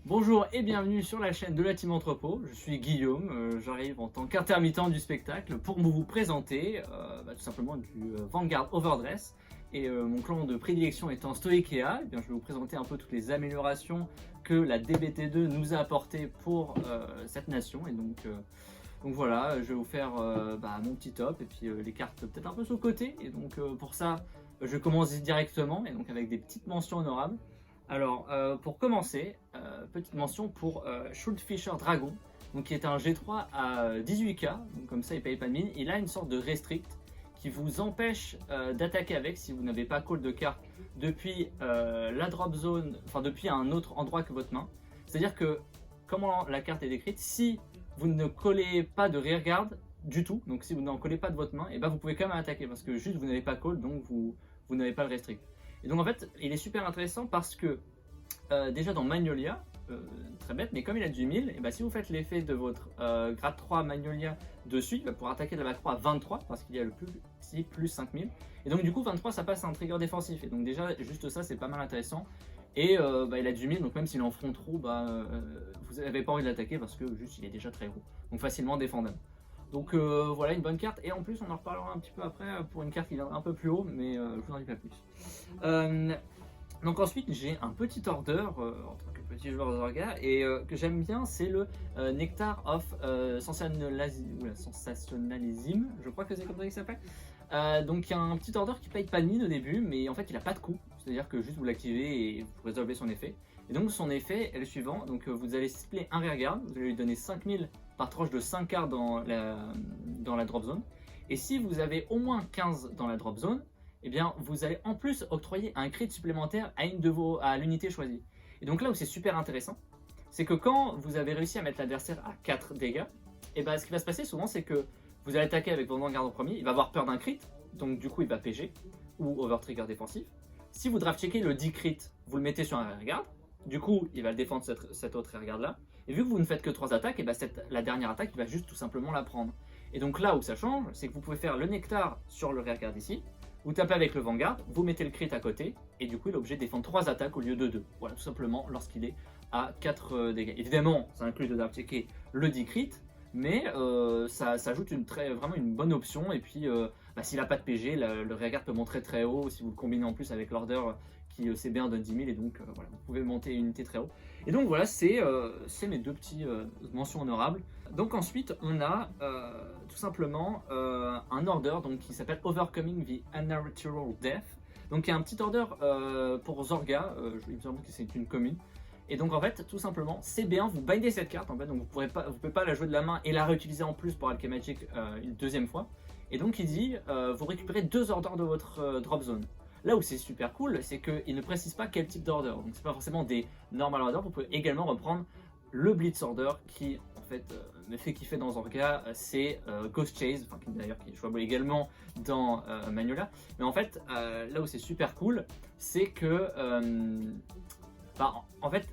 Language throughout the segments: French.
Bonjour et bienvenue sur la chaîne de la Team Entrepôt. Je suis Guillaume, j'arrive en tant qu'intermittent du spectacle pour vous présenter tout simplement du Vanguard Overdress. Et mon clan de prédilection étant Stoikea, je vais vous présenter un peu toutes les améliorations que la DBT2 nous a apportées pour cette nation. Et donc voilà, je vais vous faire mon petit top et puis les cartes peut-être un peu sous côté. Et donc pour ça, je commence directement et donc avec des petites mentions honorables. Alors, pour commencer, petite mention pour Schuldfisher Dragon, donc qui est un G3 à 18k, donc comme ça il paye pas de mine. Il a une sorte de restrict qui vous empêche d'attaquer avec si vous n'avez pas call de carte depuis la drop zone, enfin depuis un autre endroit que votre main. C'est-à-dire que, comment la carte est décrite, si vous ne collez pas de rearguard du tout, donc si vous n'en collez pas de votre main, et vous pouvez quand même attaquer parce que juste vous n'avez pas call, donc vous n'avez pas le restrict. Et donc en fait, il est super intéressant parce que déjà dans Magnolia, très bête, mais comme il a du 1000, et si vous faites l'effet de votre grade 3 Magnolia dessus, il va pouvoir attaquer de la macro à 23 parce qu'il y a le plus 5000. Et donc du coup 23 ça passe à un trigger défensif. Et donc déjà juste ça c'est pas mal intéressant. Et il a du 1000, donc même s'il est en front row, vous n'avez pas envie de l'attaquer parce que juste il est déjà très gros. Donc facilement défendable. Donc voilà une bonne carte, et en plus on en reparlera un petit peu après pour une carte qui viendra un peu plus haut, mais je vous en dis pas plus. Donc ensuite j'ai un petit order en tant que petit joueur Zorga et que j'aime bien, c'est le Nectar of Sensationalism, je crois que c'est comme ça qu'il s'appelle. Donc il y a un petit order qui paye pas de mine au début, mais en fait il a pas de coût, c'est-à-dire que juste vous l'activez et vous résolvez son effet. Et donc son effet est le suivant, donc vous allez split un rearguard, vous allez lui donner 5000 par tranche de 5 cartes dans la drop zone. Et si vous avez au moins 15 dans la drop zone, vous allez en plus octroyer un crit supplémentaire à l'unité choisie. Et donc là où c'est super intéressant, c'est que quand vous avez réussi à mettre l'adversaire à 4 dégâts, ce qui va se passer souvent, c'est que vous allez attaquer avec votre Vanguard en premier, il va avoir peur d'un crit, donc du coup il va PG, ou overtrigger défensif. Si vous draft checkez le 10 crit, vous le mettez sur un rearguard, du coup il va le défendre cette autre rearguard là, et vu que vous ne faites que 3 attaques, la dernière attaque il va juste tout simplement la prendre. Et donc là où ça change, c'est que vous pouvez faire le nectar sur le rearguard ici, vous tapez avec le Vanguard, vous mettez le crit à côté, et du coup il est obligé de défendre 3 attaques au lieu de 2. Voilà, tout simplement lorsqu'il est à 4 dégâts. Évidemment, ça inclut de draft checker le 10 crit, mais ça ajoute vraiment une bonne option. Et puis s'il n'a pas de PG, le rearguard peut monter très haut si vous le combinez en plus avec l'order qui CB1 donne 10 000, et donc voilà, vous pouvez monter une unité très haut. Et donc voilà, c'est mes deux petits mentions honorables. Donc ensuite on a tout simplement un order donc, qui s'appelle Overcoming the Unnatural Death. Donc il y a un petit order pour Zorga, il me semble que c'est une commune. Et donc en fait tout simplement CB1 vous bindez cette carte en fait, donc vous pouvez pas la jouer de la main et la réutiliser en plus pour Alchemagic une deuxième fois. Et donc il dit vous récupérez 2 orders de votre drop zone. Là où c'est super cool, c'est qu'il ne précise pas quel type d'order. Donc c'est pas forcément des normal orders, vous pouvez également reprendre le Blitz order qui en fait me fait kiffer dans Zorga, c'est Ghost Chase, enfin d'ailleurs qui est jouable également dans Magnolia. Mais en fait là où c'est super cool, c'est que en fait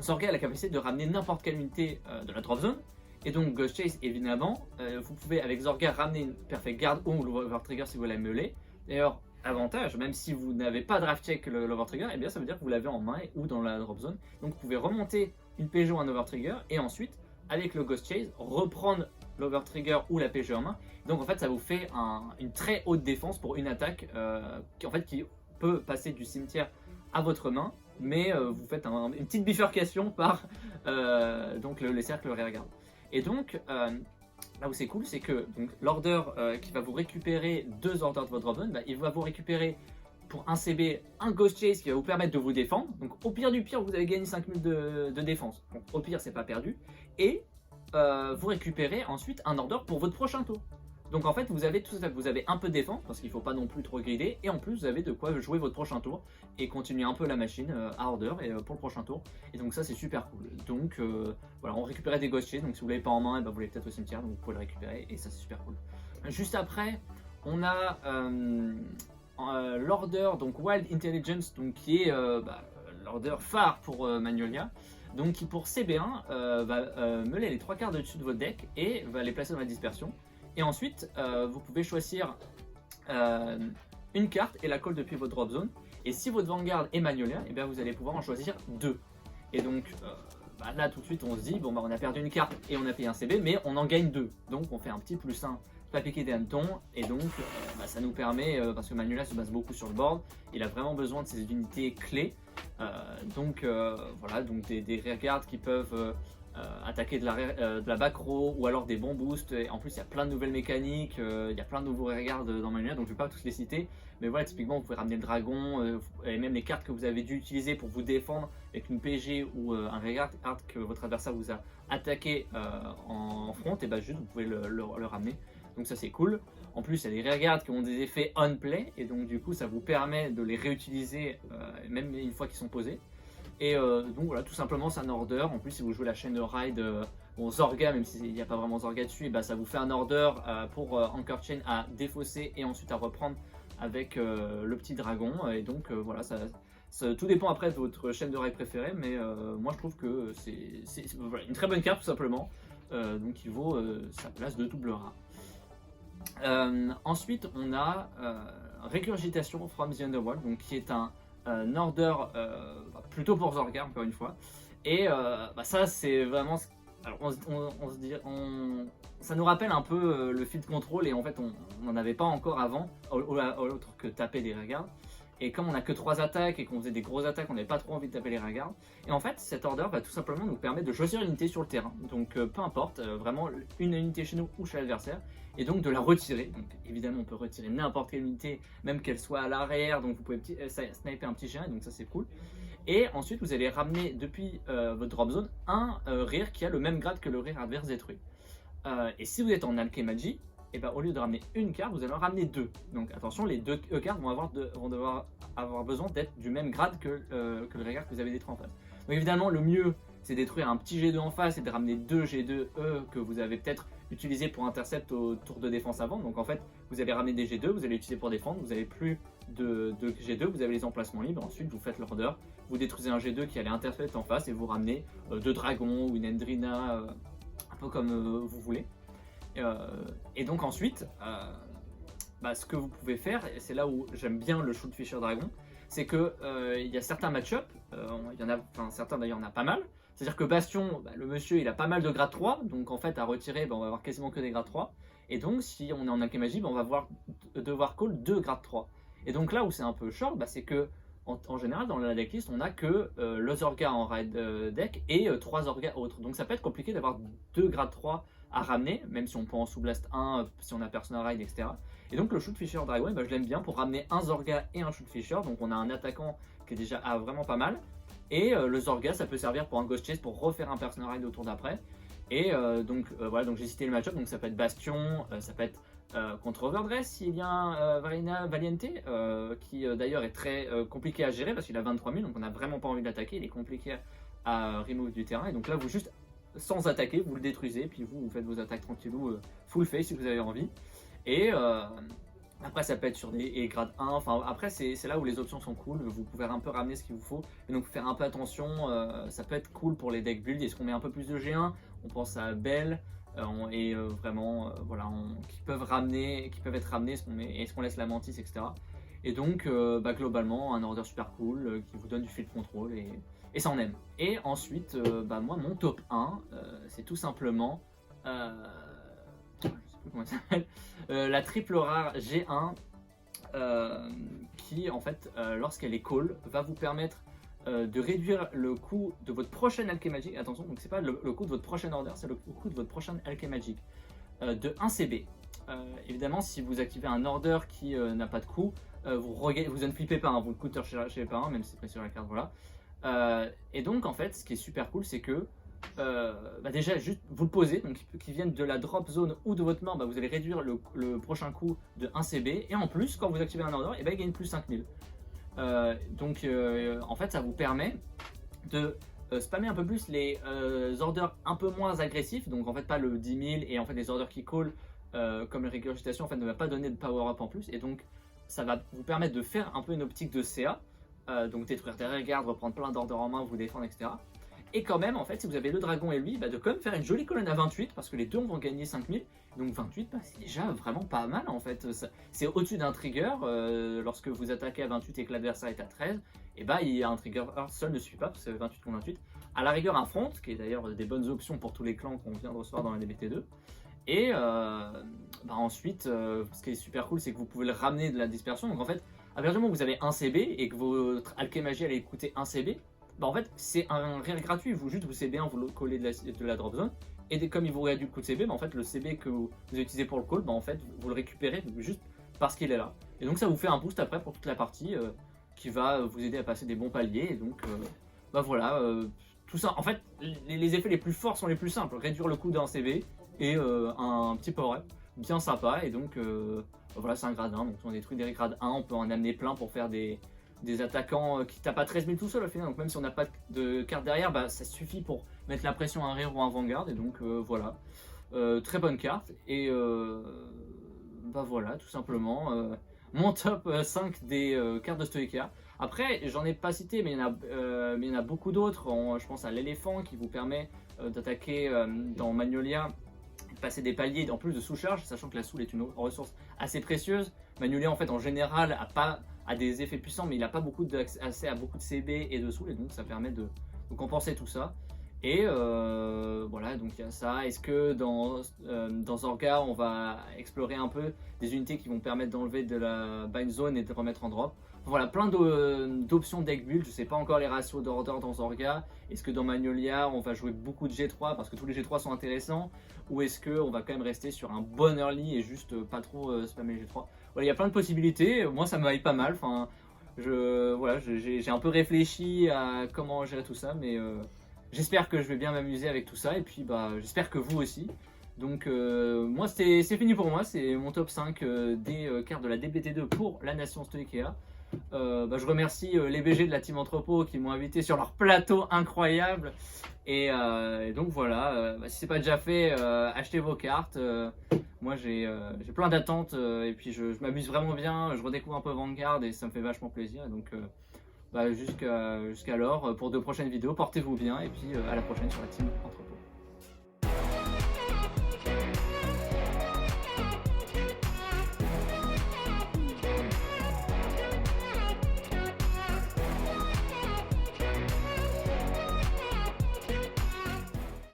Zorga a la capacité de ramener n'importe quelle unité de la drop zone. Et donc Ghost Chase évidemment, vous pouvez avec Zorga ramener une Perfect Guard ou l'Overtrigger si vous la meulez. D'ailleurs avantage, même si vous n'avez pas draft check l'Overtrigger, ça veut dire que vous l'avez en main ou dans la drop zone. Donc vous pouvez remonter une PG ou un Overtrigger et ensuite avec le Ghost Chase reprendre l'Overtrigger ou la PG en main. Donc en fait ça vous fait une très haute défense pour une attaque qui peut passer du cimetière à votre main, mais vous faites une petite bifurcation par donc les cercles rearguard. Et donc là où c'est cool, c'est que l'order qui va vous récupérer 2 orders de votre drop zone, il va vous récupérer pour un CB un Ghost Chase qui va vous permettre de vous défendre. Donc au pire du pire, vous avez gagné 5000 de défense. Donc au pire, c'est pas perdu. Et vous récupérez ensuite un order pour votre prochain tour. Donc en fait, vous avez tout ça, vous avez un peu de défense parce qu'il ne faut pas non plus trop grider, et en plus vous avez de quoi jouer votre prochain tour et continuer un peu la machine à order et pour le prochain tour. Et donc ça c'est super cool. Donc voilà, on récupérait des Ghost Chase, donc si vous l'avez pas en main, vous l'avez peut-être au cimetière, donc vous pouvez le récupérer et ça c'est super cool. Juste après, on a l'order donc Wild Intelligence, donc qui est l'order phare pour Magnolia. Donc qui pour CB1 va meuler les 3 cartes au-dessus de votre deck et va les placer dans la dispersion. Et ensuite, vous pouvez choisir une carte et la call depuis votre drop zone. Et si votre Vanguard est Magnolia, vous allez pouvoir en choisir 2. Et donc, bah, là tout de suite on se dit bon bah on a perdu une carte et on a payé un CB, mais on en gagne 2, donc on fait un petit +1, pas piquer des hannetons, et donc bah, ça nous permet, parce que Manuela se base beaucoup sur le board, il a vraiment besoin de ces unités clés, voilà, donc des rearguards qui peuvent attaquer de la back row, ou alors des bons boosts, et en plus il y a plein de nouvelles mécaniques, il y a plein de nouveaux rearguards dans Manuela, donc je ne vais pas tous les citer, mais voilà, typiquement vous pouvez ramener le dragon, et même les cartes que vous avez dû utiliser pour vous défendre avec une PG ou un rearguard que votre adversaire vous a attaqué en front, et bah juste vous pouvez le ramener, donc ça c'est cool. En plus il y a des rearguards qui ont des effets on play, et donc du coup ça vous permet de les réutiliser même une fois qu'ils sont posés. Et donc voilà, tout simplement c'est un order. En plus si vous jouez la chaîne de ride, bon, Zorga, même s'il n'y a pas vraiment Zorga dessus, bah, ça vous fait un order pour Anchor Chain à défausser et ensuite à reprendre avec le petit dragon. Et donc voilà, tout dépend après de votre chaîne de ride préférée, mais moi je trouve que c'est voilà, une très bonne carte tout simplement, donc il vaut sa place de double rare. Ensuite on a Régurgitation from the Underworld, donc qui est un order plutôt pour Zorga encore une fois, et bah, ça c'est vraiment, alors on se dit, ça nous rappelle un peu le field control, et en fait on n'en avait pas encore avant, autre que taper des regards. Et comme on a que 3 attaques et qu'on faisait des grosses attaques, on n'avait pas trop envie de taper les regards. Et en fait, cet order va tout simplement nous permettre de choisir une unité sur le terrain. Donc peu importe, vraiment une unité chez nous ou chez l'adversaire. Et donc de la retirer. Donc évidemment, on peut retirer n'importe quelle unité, même qu'elle soit à l'arrière. Donc vous pouvez sniper un petit chien, donc ça c'est cool. Et ensuite, vous allez ramener depuis votre drop zone un rear qui a le même grade que le rear adverse détruit. Et si vous êtes en Alchemagie, et ben, au lieu de ramener une carte, vous allez en ramener 2. Donc attention, les 2 cartes vont devoir avoir besoin d'être du même grade que le regard que vous avez détruit en face. Donc évidemment, le mieux, c'est de détruire un petit G2 en face et de ramener 2 G2E que vous avez peut-être utilisé pour intercept au tour de défense avant. Donc en fait, vous allez ramener des G2, vous allez l'utiliser pour défendre, vous n'avez plus de G2, vous avez les emplacements libres. Ensuite, vous faites l'order, vous détruisez un G2 qui allait intercept en face et vous ramenez 2 dragons ou une Endrina, un peu comme vous voulez. Et donc ensuite, bah, ce que vous pouvez faire, et c'est là où j'aime bien le Shoot Fisher Dragon, c'est que il y a certains match-up, il y en a, enfin certains d'ailleurs, il y en a pas mal. C'est-à-dire que Bastion, bah, le monsieur, il a pas mal de grade 3, donc en fait à retirer, bah, on va avoir quasiment que des grades 3. Et donc si on est en Alchemagie, bah, on va devoir call 2 grades 3. Et donc là où c'est un peu short, bah, c'est que en général dans la decklist, on a que le Zorga en raid deck et 3 Zorga autres. Donc ça peut être compliqué d'avoir 2 grades 3 à ramener, même si on peut en sous-blast 1, si on a Persona Ride, etc. Et donc le Shoot Fisher Dragon, bah, je l'aime bien pour ramener un Zorga et un Shoot Fisher, donc on a un attaquant qui est déjà vraiment pas mal. Et le Zorga, ça peut servir pour un Ghost Chase, pour refaire un Persona Ride au tour d'après. Et voilà, donc j'ai cité le match-up, donc ça peut être Bastion, ça peut être contre Overdress, s'il y a un Varina Valiente, qui d'ailleurs est très compliqué à gérer parce qu'il a 23 000, donc on n'a vraiment pas envie de l'attaquer, il est compliqué à remove du terrain. Et donc là, vous juste sans attaquer, vous le détruisez, puis vous faites vos attaques tranquillou, full face si vous avez envie. Et après ça peut être sur des grades 1, enfin après c'est là où les options sont cool, vous pouvez un peu ramener ce qu'il vous faut, et donc faire un peu attention, ça peut être cool pour les deck build. Est-ce qu'on met un peu plus de G1, on pense à Belle, et vraiment voilà, qui peuvent être ramenés, est-ce qu'on laisse la Mantis, etc. Et donc bah, globalement un order super cool qui vous donne du field control, et ça en aime. Et ensuite, bah, moi mon top 1, c'est tout simplement je sais plus comment ça s'appelle, la triple rare G1, qui en fait lorsqu'elle est call va vous permettre de réduire le coût de votre prochaine Alchemagic. Attention, donc c'est pas le coût de votre prochaine order, c'est le coût de votre prochaine Alchemagic de 1 CB. Évidemment, si vous activez un order qui n'a pas de coût, vous unflippez pas, hein, vous le coûtez chez pas, hein, même si c'est pris sur la carte, voilà. Et donc en fait, ce qui est super cool, c'est que bah déjà juste vous le posez, donc qui viennent de la drop zone ou de votre main, bah vous allez réduire le prochain coût de 1 CB, et en plus quand vous activez un order, et bah il gagne plus 5000. En fait ça vous permet de spammer un peu plus les orders un peu moins agressifs, donc en fait pas le 10 000, et en fait les orders qui call comme la régurgitation en fait ne va pas donner de power up en plus, et donc ça va vous permettre de faire un peu une optique de CA, donc détruire des regards, reprendre plein d'orders en main, vous défendre, etc. Et quand même, en fait, si vous avez le dragon et lui, bah, de quand même faire une jolie colonne à 28, parce que les deux vont gagner 5000. Donc 28, bah, c'est déjà vraiment pas mal en fait. C'est au-dessus d'un trigger. Lorsque vous attaquez à 28 et que l'adversaire est à 13, et bah, il y a un trigger seul ne suffit pas, parce que c'est 28 contre 28. à la rigueur un front, qui est d'ailleurs des bonnes options pour tous les clans qu'on vient de recevoir dans la DBT2. Et ensuite, ce qui est super cool, c'est que vous pouvez le ramener de la dispersion. Donc en fait, à partir du moment où vous avez un CB et que votre alchémagie allait coûter un CB, en fait c'est un réel gratuit. Vous CB1, vous le collez de la drop zone. Et comme il vous réduit le coût de CB, en fait le CB que vous utilisez pour le call, en fait vous le récupérez juste parce qu'il est là. Et donc ça vous fait un boost après pour toute la partie qui va vous aider à passer des bons paliers. Et donc voilà, tout ça. En fait, les effets les plus forts sont les plus simples. Réduire le coût d'un CB et un petit power-up bien sympa. Et donc voilà, c'est un grade 1. Donc on détruit des grades 1, on peut en amener plein pour faire des attaquants qui tapent à 13 000 tout seul au final. Donc même si on n'a pas de carte derrière, ça suffit pour mettre la pression à un Rare ou un Vanguard. Et donc voilà, très bonne carte. Et voilà, tout simplement mon top 5 des cartes de Stoichkea. Après, j'en ai pas cité, mais il y en a beaucoup d'autres. Je pense à l'éléphant qui vous permet d'attaquer dans Magnolia, de passer des paliers en plus de sous-charge, sachant que la soul est une ressource assez précieuse. Magnolia, en fait, en général, a des effets puissants, mais il n'a pas accès à beaucoup de CB et de soul, et donc ça permet de compenser tout ça. Et voilà, donc il y a ça. Est-ce que dans Zorga, on va explorer un peu des unités qui vont permettre d'enlever de la bind zone et de remettre en drop? Voilà, plein d'options deck build. Je sais pas encore les ratios d'order dans Zorga. Est-ce que dans Magnolia, on va jouer beaucoup de G3 parce que tous les G3 sont intéressants? Ou est-ce qu'on va quand même rester sur un bon early et juste pas trop spammer les G3? Voilà, il y a plein de possibilités. Moi, ça me vaille pas mal. Enfin, voilà, j'ai un peu réfléchi à comment gérer tout ça, mais j'espère que je vais bien m'amuser avec tout ça. Et puis, j'espère que vous aussi. Donc, moi, c'est fini pour moi. C'est mon top 5 des cartes de la DBT2 pour la nation Stoichkea. Je remercie les BG de la team Entrepôt qui m'ont invité sur leur plateau incroyable. Et donc voilà, si c'est pas déjà fait, achetez vos cartes. Moi j'ai plein d'attentes et puis je m'amuse vraiment bien. Je redécouvre un peu Vanguard et ça me fait vachement plaisir. Et donc jusqu'alors, pour de prochaines vidéos, portez-vous bien et puis à la prochaine sur la team Entrepôt.